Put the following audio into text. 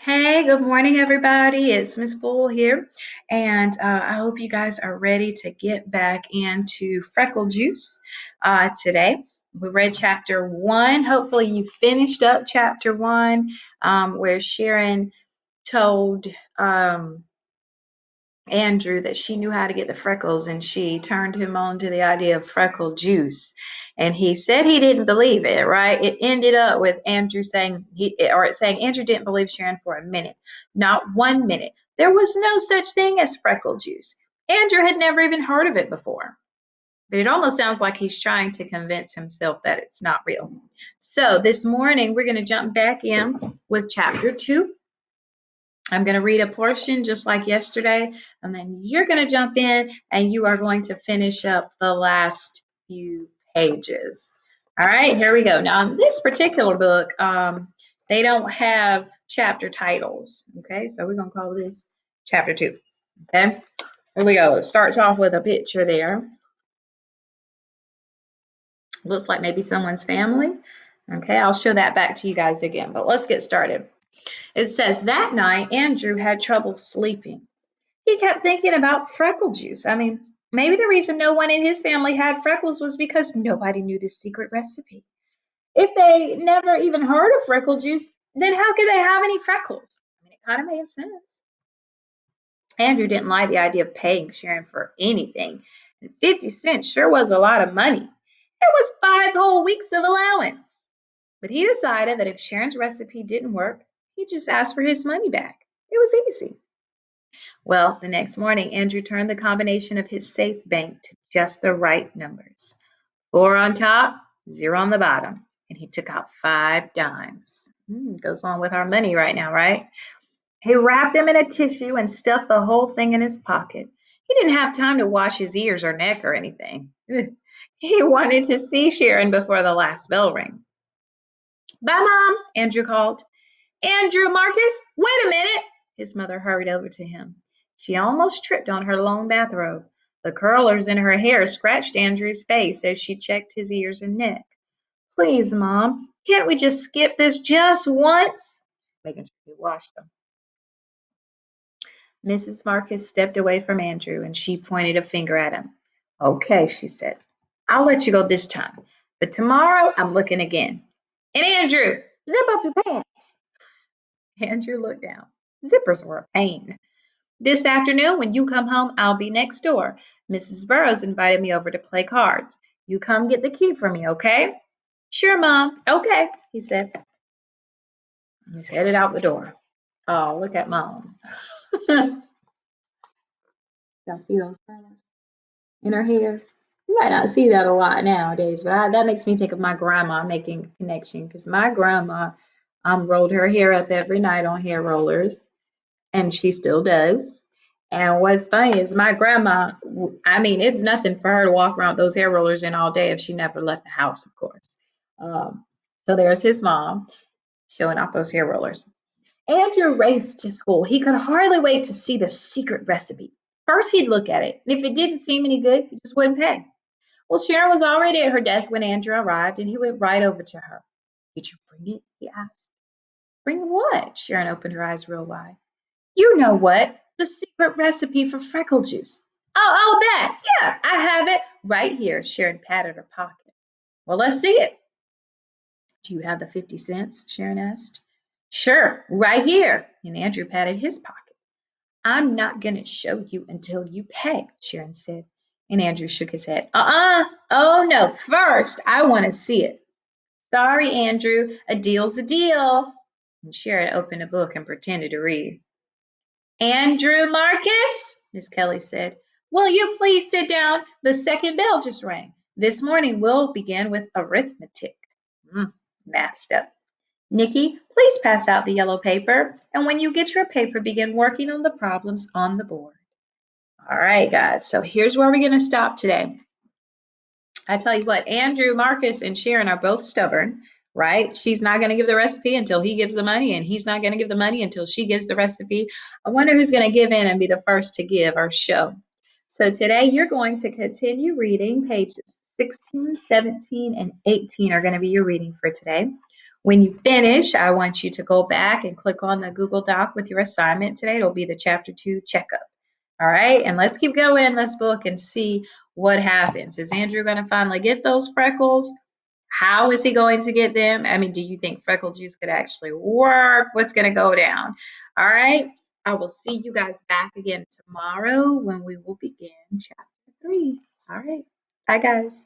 Hey, good morning, everybody. It's Miss Bull here, and I hope you guys are ready to get back into Freckle Juice today. We read chapter one. Hopefully, you finished up chapter one, where Sharon told Andrew that she knew how to get the freckles and she turned him on to the idea of freckle juice. And he said he didn't believe it, right? It ended up with Andrew saying Andrew didn't believe Sharon for a minute, not 1 minute. There was no such thing as freckle juice. Andrew had never even heard of it before. But it almost sounds like he's trying to convince himself that it's not real. So this morning we're going to jump back in with chapter two. I'm going to read a portion just like yesterday, and then you're going to jump in and you are going to finish up the last few pages. All right, here we go. Now, in this particular book, they don't have chapter titles. Okay, so we're going to call this chapter two. Okay, here we go. It starts off with a picture there. Looks like maybe someone's family. Okay, I'll show that back to you guys again, but let's get started. It says that night, Andrew had trouble sleeping. He kept thinking about freckle juice. I mean, maybe the reason no one in his family had freckles was because nobody knew the secret recipe. If they never even heard of freckle juice, then how could they have any freckles? I mean, it kind of made sense. Andrew didn't like the idea of paying Sharon for anything, and 50 cents sure was a lot of money. It was 5 whole weeks of allowance. But he decided that if Sharon's recipe didn't work, he'd just ask for his money back. It was easy. Well, the next morning, Andrew turned the combination of his safe bank to just the right numbers. 4 on top, 0 on the bottom, and he took out 5 dimes. Goes on with our money right now, right? He wrapped them in a tissue and stuffed the whole thing in his pocket. He didn't have time to wash his ears or neck or anything. He wanted to see Sharon before the last bell rang. Bye, Mom, Andrew called. Andrew Marcus, wait a minute. His mother hurried over to him. She almost tripped on her long bathrobe. The curlers in her hair scratched Andrew's face as she checked his ears and neck. Please, Mom, can't we just skip this just once? She's making sure he washed them. Mrs. Marcus stepped away from Andrew and she pointed a finger at him. Okay, she said. I'll let you go this time, but tomorrow I'm looking again. And Andrew, zip up your pants. Andrew looked down. Zippers were a pain. This afternoon, when you come home, I'll be next door. Mrs. Burrows invited me over to play cards. You come get the key for me, okay? Sure, Mom. Okay, he said. He's headed out the door. Oh, look at Mom. Y'all see those colors in her hair? You might not see that a lot nowadays, but that makes me think of my grandma making a connection because my grandma rolled her hair up every night on hair rollers, and she still does. And what's funny is my grandma, I mean, it's nothing for her to walk around with those hair rollers in all day if she never left the house, of course. Um, so there's his mom showing off those hair rollers. Andrew raced to school. He could hardly wait to see the secret recipe. First, he'd look at it, and if it didn't seem any good, he just wouldn't pay. Well, Sharon was already at her desk when Andrew arrived, and he went right over to her. Did you bring it? He asked. Bring what? Sharon opened her eyes real wide. You know what? The secret recipe for freckle juice. Oh, that. Yeah, I have it right here. Sharon patted her pocket. Well, let's see it. Do you have the 50 cents? Sharon asked. Sure, right here. And Andrew patted his pocket. I'm not going to show you until you pay, Sharon said. And Andrew shook his head. Oh, no. First, I want to see it. Sorry, Andrew. A deal's a deal. And Sharon opened a book and pretended to read. Andrew Marcus, Miss Kelly said, will you please sit down? The second bell just rang. This morning we'll begin with arithmetic. Math step. Nikki, please pass out the yellow paper. And when you get your paper, begin working on the problems on the board. All right, guys. So here's where we're going to stop today. I tell you what, Andrew, Marcus, and Sharon are both stubborn, right? She's not going to give the recipe until he gives the money, and he's not going to give the money until she gives the recipe. I wonder who's going to give in and be the first to give or show. So today you're going to continue reading pages 16, 17, and 18 are going to be your reading for today. When you finish, I want you to go back and click on the Google Doc with your assignment today. It'll be the Chapter 2 checkup. All right, and let's keep going in this book and see what happens. Is Andrew going to finally get those freckles? How is he going to get them? I mean, do you think freckle juice could actually work? What's going to go down? All right, I will see you guys back again tomorrow when we will begin Chapter 3. All right, bye guys.